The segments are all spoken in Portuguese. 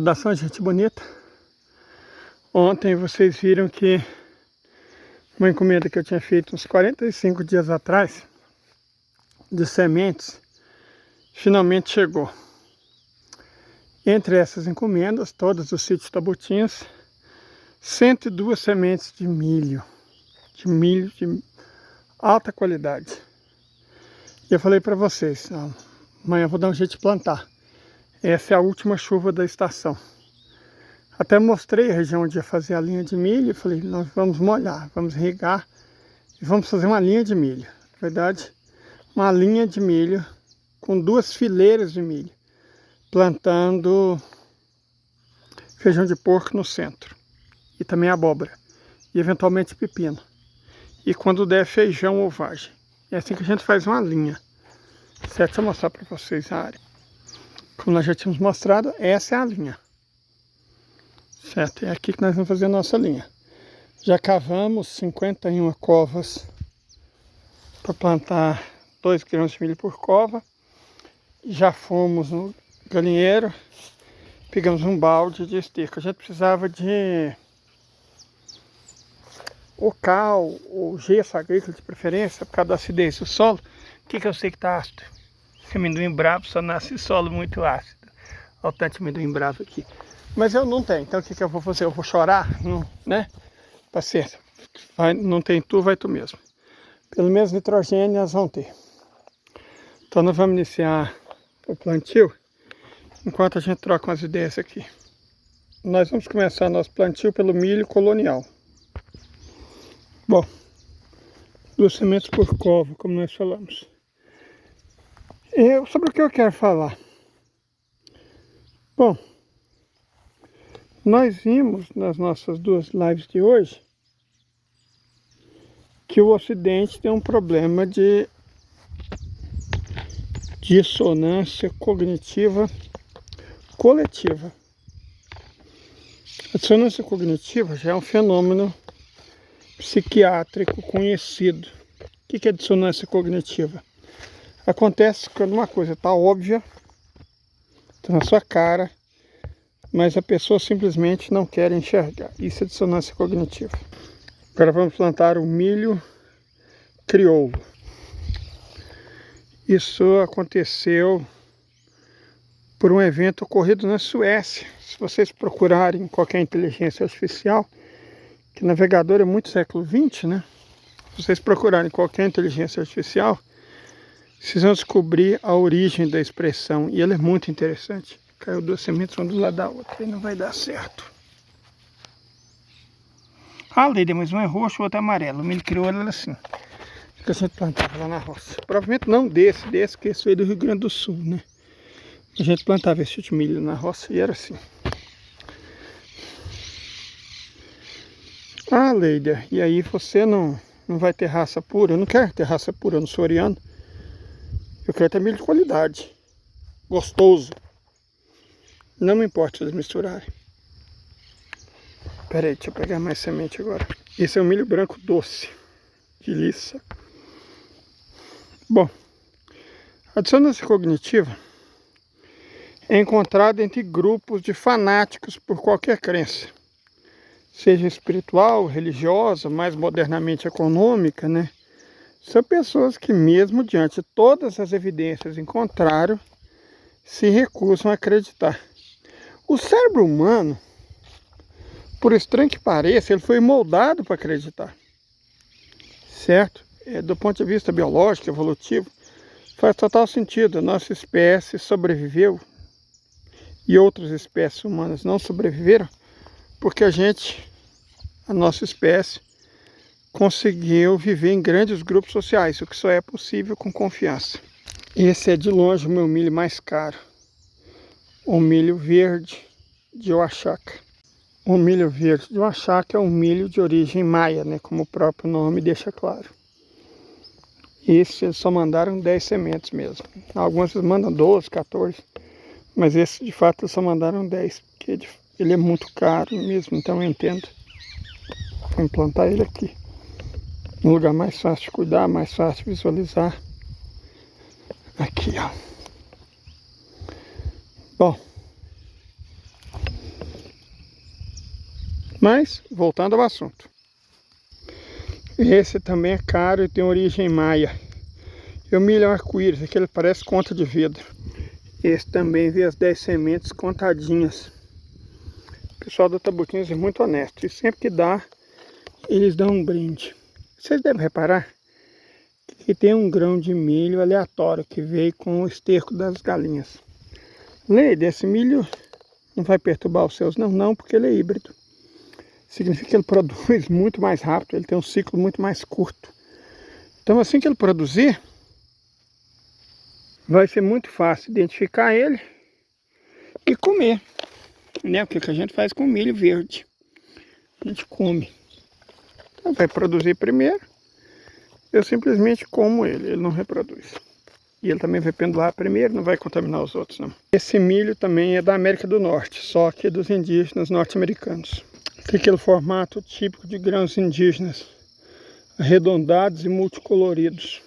Saudação, gente bonita. Ontem vocês viram que uma encomenda que eu tinha feito uns 45 dias atrás de sementes finalmente chegou. Entre essas encomendas, todas do sítio Tabutinhas, 102 sementes de milho de alta qualidade. E eu falei para vocês, amanhã eu vou dar um jeito de plantar. Essa é a última chuva da estação. Até mostrei a região onde ia fazer a linha de milho e falei, nós vamos molhar, vamos regar e vamos fazer uma linha de milho. Na verdade, uma linha de milho com 2 fileiras de milho, plantando feijão de porco no centro e também abóbora e eventualmente pepino. E quando der feijão ou vagem. É assim que a gente faz uma linha. Certo? Deixa eu mostrar para vocês a área. Como nós já tínhamos mostrado, essa é a linha. Certo? É aqui que nós vamos fazer a nossa linha. Já cavamos 51 covas para plantar 2 grãos de milho por cova. Já fomos no galinheiro, pegamos um balde de esterco. A gente precisava de o cal ou gesso agrícola de preferência, por causa da acidez do solo. O que eu sei que está ácido? Esse amendoim bravo só nasce em solo muito ácido. Olha o tanto de amendoim bravo aqui. Mas eu não tenho, então o que eu vou fazer? Eu vou chorar, não, né? Paciência, não tem tu, vai tu mesmo. Pelo menos nitrogênio nós vamos ter. Então nós vamos iniciar o plantio, enquanto a gente troca umas ideias aqui. Nós vamos começar nosso plantio pelo milho colonial. Bom, 2 sementes por cova, como nós falamos. Sobre o que eu quero falar? Bom, nós vimos nas nossas 2 lives de hoje que o Ocidente tem um problema de dissonância cognitiva coletiva. A dissonância cognitiva já é um fenômeno psiquiátrico conhecido. O que é dissonância cognitiva? Acontece quando uma coisa está óbvia, está na sua cara, mas a pessoa simplesmente não quer enxergar. Isso é dissonância cognitiva. Agora vamos plantar o milho crioulo. Isso aconteceu por um evento ocorrido na Suécia. Se vocês procurarem qualquer inteligência artificial, que navegador é muito século XX, né? Se vocês procurarem qualquer inteligência artificial, vocês vão descobrir a origem da expressão. E ela é muito interessante. Caiu 2 sementes uma do lado da outra e não vai dar certo. Ah, Leide, mas um é roxo, o outro é amarelo. O milho crioulo era assim, que a gente plantava lá na roça. Provavelmente não desse, que esse veio do Rio Grande do Sul, né? A gente plantava esse tipo de milho na roça e era assim. Ah, Leide, e aí você não vai ter raça pura? Eu não quero ter raça pura, eu não sou oriano. Eu quero ter milho de qualidade, gostoso. Não me importa se eles misturarem. Pera aí, deixa eu pegar mais semente agora. Esse é o milho branco doce, de liça. Bom, a dissonância cognitiva é encontrada entre grupos de fanáticos por qualquer crença, seja espiritual, religiosa, mais modernamente econômica, né? São pessoas que, mesmo diante de todas as evidências em contrário, se recusam a acreditar. O cérebro humano, por estranho que pareça, ele foi moldado para acreditar. Certo? Do ponto de vista biológico, evolutivo, faz total sentido. A nossa espécie sobreviveu e outras espécies humanas não sobreviveram porque a nossa espécie, conseguiu viver em grandes grupos sociais, o que só é possível com confiança. Esse é de longe o meu milho mais caro. O milho verde de Oaxaca. O milho verde de Oaxaca é um milho de origem maia, né, como o próprio nome deixa claro. Esse eles só mandaram 10 sementes mesmo. Algumas eles mandam 12, 14, mas esse de fato eles só mandaram 10, porque ele é muito caro mesmo, então eu entendo. Vou implantar ele aqui. Um lugar mais fácil de cuidar, mais fácil de visualizar. Aqui, ó. Bom, Mas, voltando ao assunto. Esse também é caro e tem origem maia. E o milho arco-íris, aquele parece conta de vidro. Esse também vê as 10 sementes contadinhas. O pessoal do Tabuquinhos é muito honesto. E sempre que dá, eles dão um brinde. Vocês devem reparar que tem um grão de milho aleatório que veio com o esterco das galinhas. Leide, esse milho não vai perturbar os seus não, porque ele é híbrido. Significa que ele produz muito mais rápido, ele tem um ciclo muito mais curto. Então assim que ele produzir, vai ser muito fácil identificar ele e comer. Né? O que a gente faz com milho verde? A gente come. Então vai produzir primeiro, eu simplesmente como ele não reproduz. E ele também vai pendular primeiro, não vai contaminar os outros não. Esse milho também é da América do Norte, só que dos indígenas norte-americanos. Tem aquele formato típico de grãos indígenas, arredondados e multicoloridos.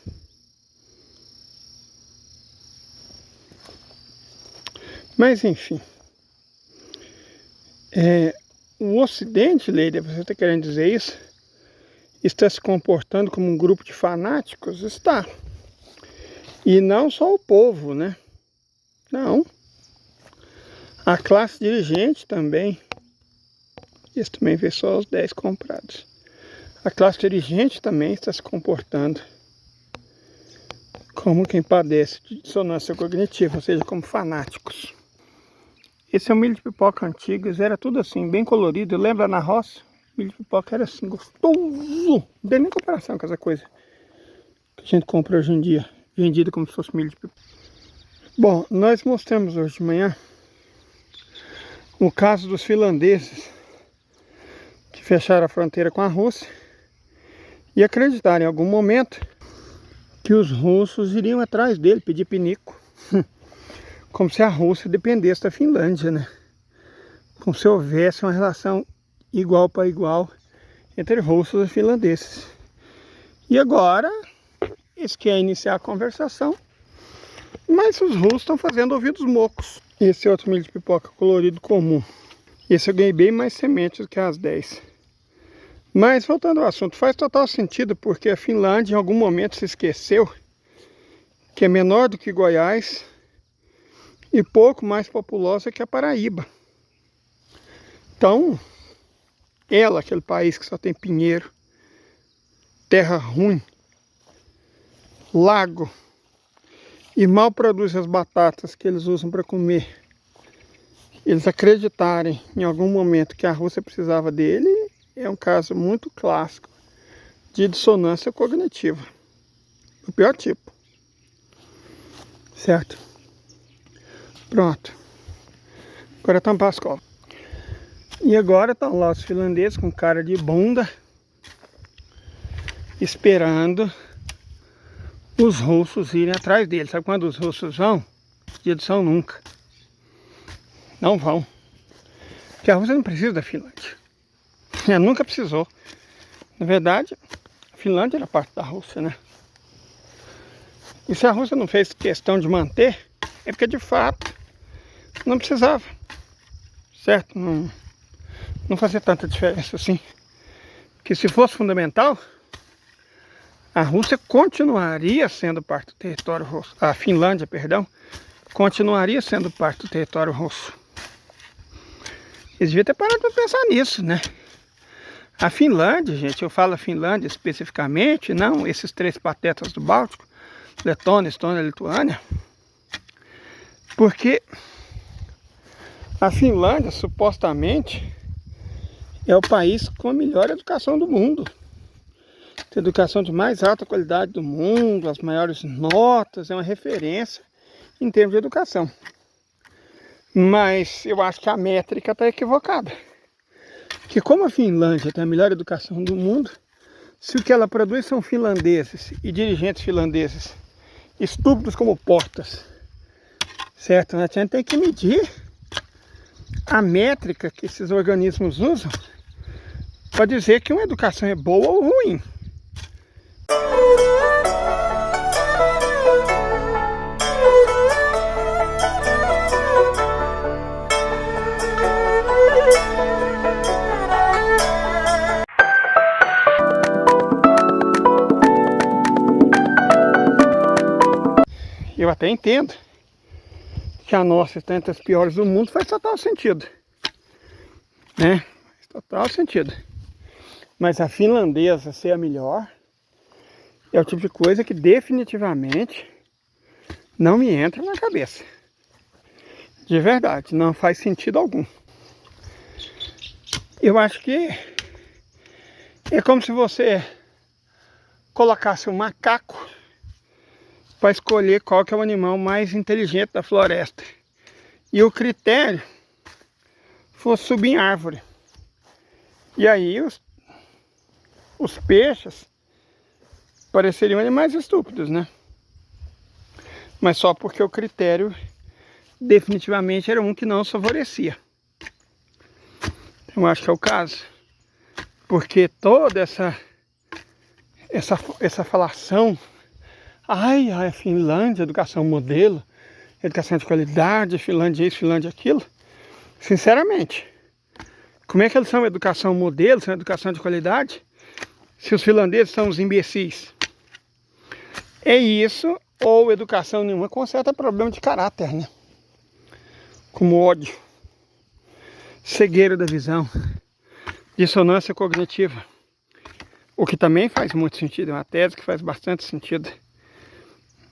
Mas enfim, o Ocidente, Leida, você está querendo dizer isso? Está se comportando como um grupo de fanáticos? Está. E não só o povo, né? Não. A classe dirigente também. Isso também vê só os 10 comprados. A classe dirigente também está se comportando como quem padece de dissonância cognitiva, ou seja, como fanáticos. Esse é o milho de pipoca antigo, era tudo assim, bem colorido. Lembra na roça? O milho de pipoca era assim, gostoso. Não tem nem comparação com essa coisa que a gente compra hoje em dia, vendido como se fosse milho de pipoca. Bom, nós mostramos hoje de manhã o caso dos finlandeses que fecharam a fronteira com a Rússia e acreditaram em algum momento que os russos iriam atrás dele, pedir pinico. Como se a Rússia dependesse da Finlândia, né? Como se houvesse uma relação igual para igual entre russos e finlandeses. E agora, eles querem iniciar a conversação, mas os russos estão fazendo ouvidos mocos. Esse é outro milho de pipoca colorido comum. Esse eu ganhei bem mais sementes do que as 10. Mas voltando ao assunto, faz total sentido porque a Finlândia em algum momento se esqueceu que é menor do que Goiás e pouco mais populosa que a Paraíba. Então, ela, aquele país que só tem pinheiro, terra ruim, lago e mal produz as batatas que eles usam para comer, eles acreditarem em algum momento que a Rússia precisava dele, é um caso muito clássico de dissonância cognitiva, do pior tipo. Certo? Pronto. Agora estamos para a escola. E agora estão lá os finlandeses com cara de bunda, esperando os russos irem atrás deles. Sabe quando os russos vão? Dia de São nunca. Não vão. Porque a Rússia não precisa da Finlândia. Ela nunca precisou. Na verdade, a Finlândia era parte da Rússia, né? E se a Rússia não fez questão de manter, é porque de fato não precisava. Certo? Não fazia tanta diferença assim. Porque se fosse fundamental, a Rússia continuaria sendo parte do território russo. A Finlândia, perdão, continuaria sendo parte do território russo. Eles deviam ter parado para pensar nisso, né? A Finlândia, gente, eu falo a Finlândia especificamente, não esses 3 patetas do Báltico, Letônia, Estônia, Lituânia, porque a Finlândia supostamente é o país com a melhor educação do mundo. Tem educação de mais alta qualidade do mundo, as maiores notas, é uma referência em termos de educação. Mas eu acho que a métrica está equivocada. Porque como a Finlândia tem a melhor educação do mundo, se o que ela produz são finlandeses e dirigentes finlandeses estúpidos como portas, certo? A gente tem que medir a métrica que esses organismos usam para dizer que uma educação é boa ou ruim. eu até entendo que a nossa está entre as piores do mundo, faz total sentido, né? Faz total sentido. Mas a finlandesa ser a melhor é o tipo de coisa que definitivamente não me entra na cabeça. De verdade, não faz sentido algum. Eu acho que é como se você colocasse um macaco para escolher qual que é o animal mais inteligente da floresta. E o critério fosse subir em árvore. E aí os peixes pareceriam animais estúpidos, né? Mas só porque o critério definitivamente era um que não os favorecia. Eu acho que é o caso. Porque toda essa falação, ai, a Finlândia, educação modelo, educação de qualidade, Finlândia isso, Finlândia aquilo. Sinceramente, como é que eles são educação modelo, são educação de qualidade, se os finlandeses são os imbecis? É isso, ou educação nenhuma conserta problema de caráter, né? Como ódio, cegueira da visão, dissonância cognitiva. O que também faz muito sentido, é uma tese que faz bastante sentido,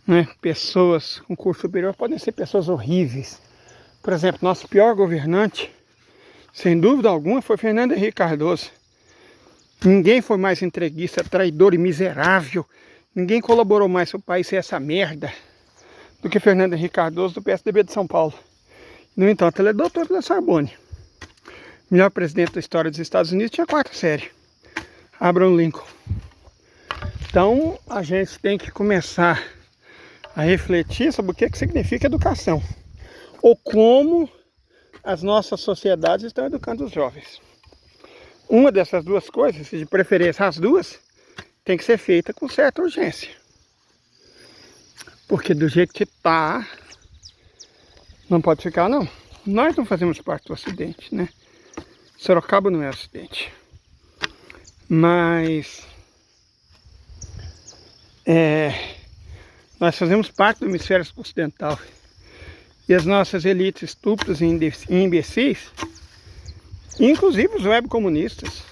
né? Pessoas com curso superior podem ser pessoas horríveis. Por exemplo, nosso pior governante, sem dúvida alguma, foi Fernando Henrique Cardoso. Ninguém foi mais entreguista, traidor e miserável. Ninguém colaborou mais para o país ser essa merda do que Fernando Henrique Cardoso, do PSDB de São Paulo. No entanto, ele é doutor da Sorbonne. Melhor presidente da história dos Estados Unidos, tinha 4ª série. Abraham Lincoln. Então, a gente tem que começar a refletir sobre o que significa educação. Ou como as nossas sociedades estão educando os jovens. Uma dessas duas coisas, de preferência as duas, tem que ser feita com certa urgência. Porque do jeito que está, não pode ficar não. Nós não fazemos parte do acidente, né? Sorocaba não é acidente. Mas nós fazemos parte do hemisfério ocidental. E as nossas elites estúpidas e imbecis, inclusive os webcomunistas,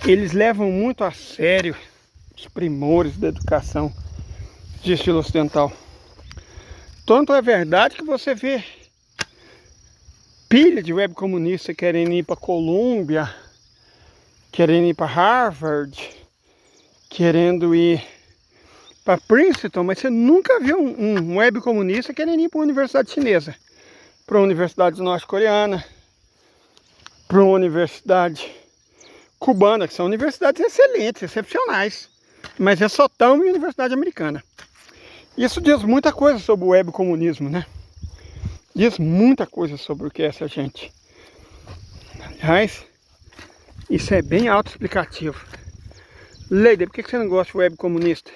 eles levam muito a sério os primores da educação de estilo ocidental. Tanto é verdade que você vê pilha de webcomunistas querendo ir para Colômbia, querendo ir para Harvard, querendo ir para Princeton, mas você nunca viu um webcomunista querendo ir para uma universidade chinesa, para uma universidade norte-coreana, para uma universidade cubana, que são universidades excelentes, excepcionais, mas é só tão em universidade americana. Isso diz muita coisa sobre o webcomunismo, né? Diz muita coisa sobre o que é essa gente. Aliás, isso é bem autoexplicativo. Leide, por que você não gosta de web comunista?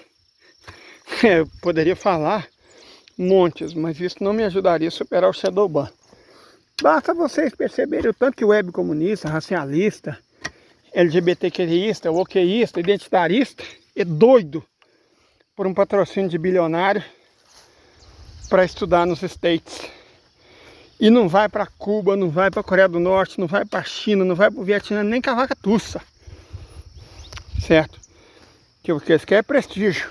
Eu poderia falar montes, mas isso não me ajudaria a superar o Shadowban. Basta vocês perceberem o tanto que o web comunista, racialista, LGBTQista, wokeísta, identitarista é doido por um patrocínio de bilionário para estudar nos States. E não vai para Cuba, não vai para Coreia do Norte, não vai para China, não vai para o Vietnã, nem com a vaca tussa. Certo? Que o que eles querem é prestígio.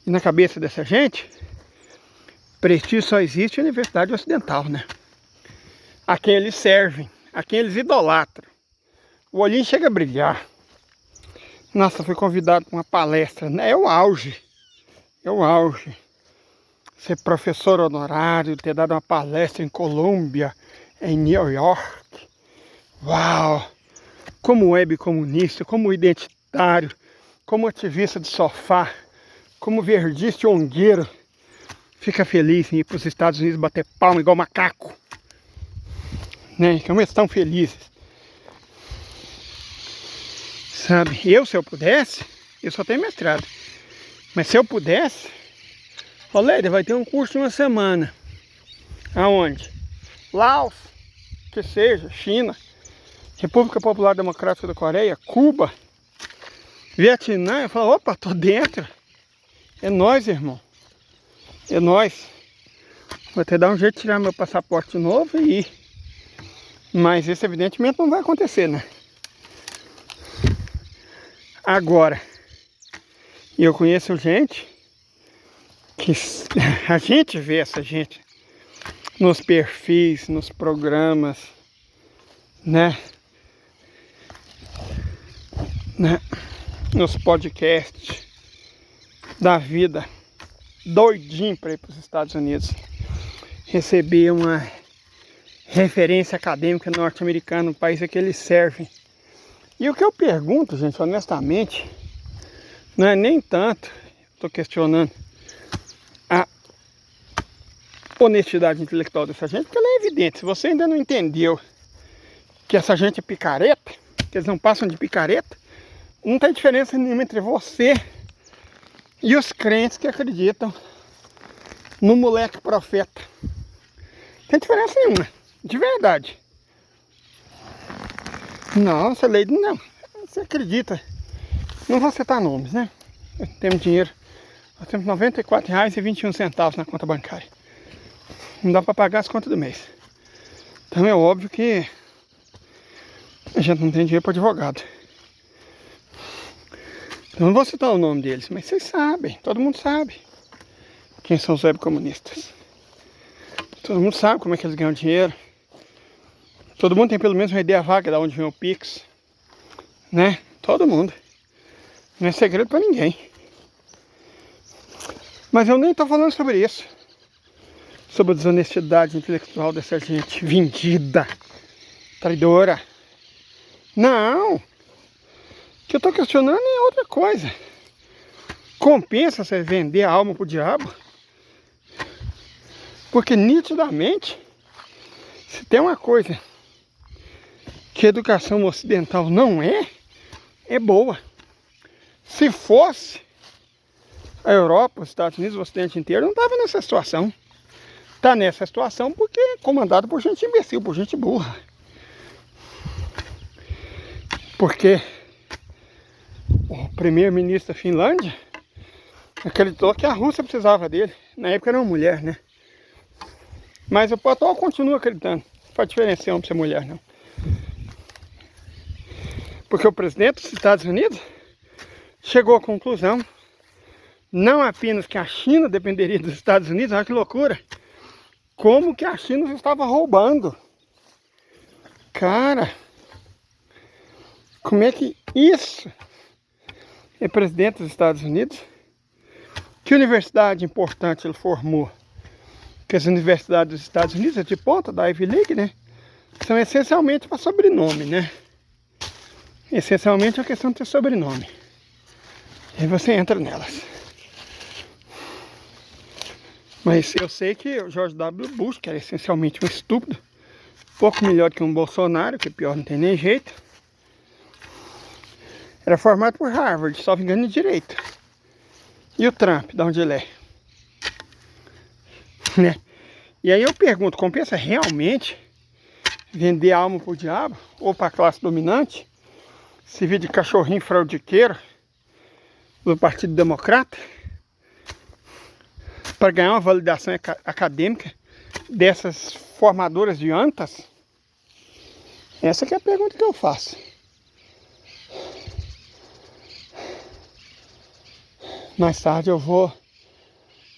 E na cabeça dessa gente, prestígio só existe na Universidade Ocidental, né? A quem eles servem, a quem eles idolatram. O olhinho chega a brilhar. Nossa, fui convidado para uma palestra, né? É o auge. É o auge. Ser professor honorário, ter dado uma palestra em Colômbia, em New York. Uau! Como web comunista, como identitário, como ativista de sofá, como verdista e ongueiro, fica feliz em ir para os Estados Unidos bater palma igual macaco. Né? Como eles estão felizes. Sabe, eu se eu pudesse, eu só tenho mestrado, mas se eu pudesse, olha, vai ter um curso de uma semana. Aonde? Laos, que seja, China, República Popular Democrática da Coreia, Cuba, Vietnã. Eu falo, opa, tô dentro. É nós, irmão. É nóis. Vou até dar um jeito de tirar meu passaporte novo e ir. Mas isso evidentemente não vai acontecer, né? Agora, eu conheço gente que a gente vê essa gente nos perfis, nos programas, né? Nos podcasts da vida, doidinho para ir para os Estados Unidos, receber uma referência acadêmica norte-americana, o país a que eles servem. E o que eu pergunto, gente, honestamente, não é nem tanto, estou questionando a honestidade intelectual dessa gente, porque ela é evidente. Se você ainda não entendeu que essa gente é picareta, que eles não passam de picareta, não tem diferença nenhuma entre você e os crentes que acreditam no moleque profeta. Não tem diferença nenhuma, de verdade. Não, você lê, não, você acredita. Não vou citar nomes, né? Temos dinheiro, nós temos R$ 94,21 na conta bancária. Não dá para pagar as contas do mês. Então é óbvio que a gente não tem dinheiro para advogado. Então não vou citar o nome deles, mas vocês sabem, todo mundo sabe quem são os webcomunistas. Todo mundo sabe como é que eles ganham dinheiro. Todo mundo tem pelo menos uma ideia vaga de onde vem o Pix, né? Todo mundo. Não é segredo para ninguém. Mas eu nem estou falando sobre isso. Sobre a desonestidade intelectual dessa gente vendida, traidora. Não. O que eu estou questionando é outra coisa. Compensa você vender a alma pro diabo? Porque nitidamente, se tem uma coisa que a educação ocidental não é boa. Se fosse a Europa, os Estados Unidos, o Ocidente inteiro, não estava nessa situação. Está nessa situação porque é comandado por gente imbecil, por gente burra. Porque o primeiro-ministro da Finlândia acreditou que a Rússia precisava dele. Na época era uma mulher, né? Mas o atual continua acreditando. Não faz diferença homem ser mulher, não. Porque o presidente dos Estados Unidos chegou à conclusão não apenas que a China dependeria dos Estados Unidos, olha que loucura, como que a China estava roubando. Cara, como é que isso é presidente dos Estados Unidos? Que universidade importante ele formou? Porque as universidades dos Estados Unidos, de ponta da Ivy League, né? São essencialmente para sobrenome, né? Essencialmente a questão de ter sobrenome. E você entra nelas. Mas eu sei que o George W. Bush, que era essencialmente um estúpido, pouco melhor que um Bolsonaro, que pior não tem nem jeito, era formado por Harvard, só me engano de direito. E o Trump, de onde ele é? Né? E aí eu pergunto, compensa realmente vender a alma pro diabo ou para a classe dominante, servir de cachorrinho fraudiqueiro do Partido Democrata, para ganhar uma validação acadêmica dessas formadoras de antas? Essa que é a pergunta que eu faço. Mais tarde eu vou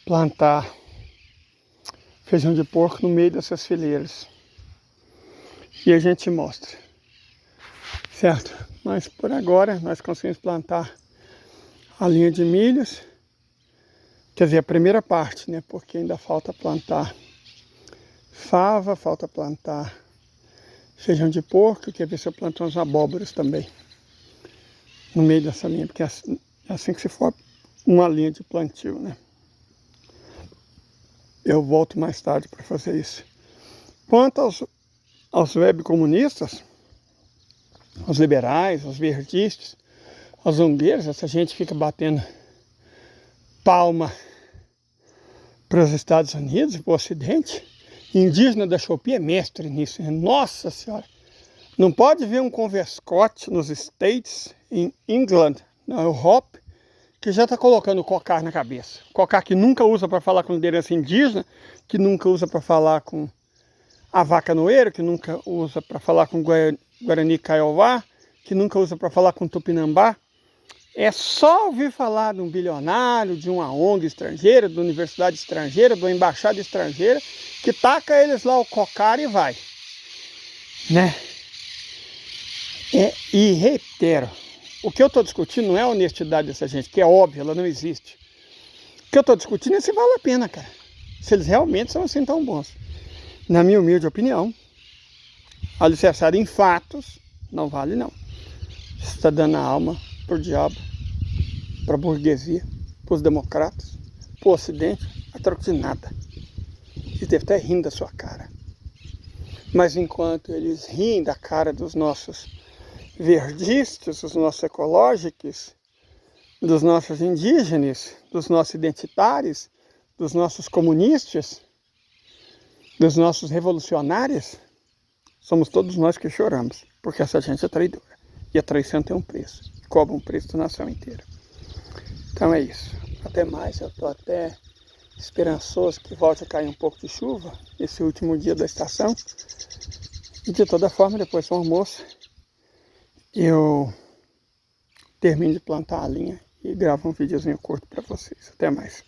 plantar feijão de porco no meio dessas fileiras. E a gente mostra. Certo? Mas por agora nós conseguimos plantar a linha de milhos. Quer dizer, a primeira parte, né? Porque ainda falta plantar fava, falta plantar feijão de porco. Quer ver se eu planto umas abóboras também no meio dessa linha. Porque é assim que se for uma linha de plantio, né? Eu volto mais tarde para fazer isso. Quanto aos webcomunistas, aos liberais, aos verdistas, aos zongueiros, essa gente fica batendo palma para os Estados Unidos, para o Ocidente. Indígena da Shopee é mestre nisso. Nossa Senhora! Não pode ver um converscote nos States, em England, na Europa, que já está colocando o cocar na cabeça. Cocar que nunca usa para falar com liderança indígena, que nunca usa para falar com a vaca noeira, que nunca usa para falar com Guarani Kaiowá, que nunca usa para falar com Tupinambá. É só ouvir falar de um bilionário, de uma ONG estrangeira, de uma universidade estrangeira, de uma embaixada estrangeira, que taca eles lá o cocar e vai. Né? E reitero, o que eu estou discutindo não é a honestidade dessa gente, que é óbvio, ela não existe. O que eu estou discutindo é se vale a pena, cara. Se eles realmente são assim tão bons. Na minha humilde opinião, alicerçado em fatos, não vale não. Você está dando a alma pro diabo, para a burguesia, para os democratas, para o ocidente, a troco de nada. Eles devem estar rindo da sua cara. Mas enquanto eles riem da cara dos nossos verdistas, dos nossos ecológicos, dos nossos indígenas, dos nossos identitários, dos nossos comunistas, dos nossos revolucionários, somos todos nós que choramos, porque essa gente é traidora. E a traição tem um preço, cobra um preço da nação inteira. Então é isso. Até mais, eu estou até esperançoso que volte a cair um pouco de chuva esse último dia da estação. E de toda forma, depois do almoço, eu termino de plantar a linha e gravo um videozinho curto para vocês. Até mais.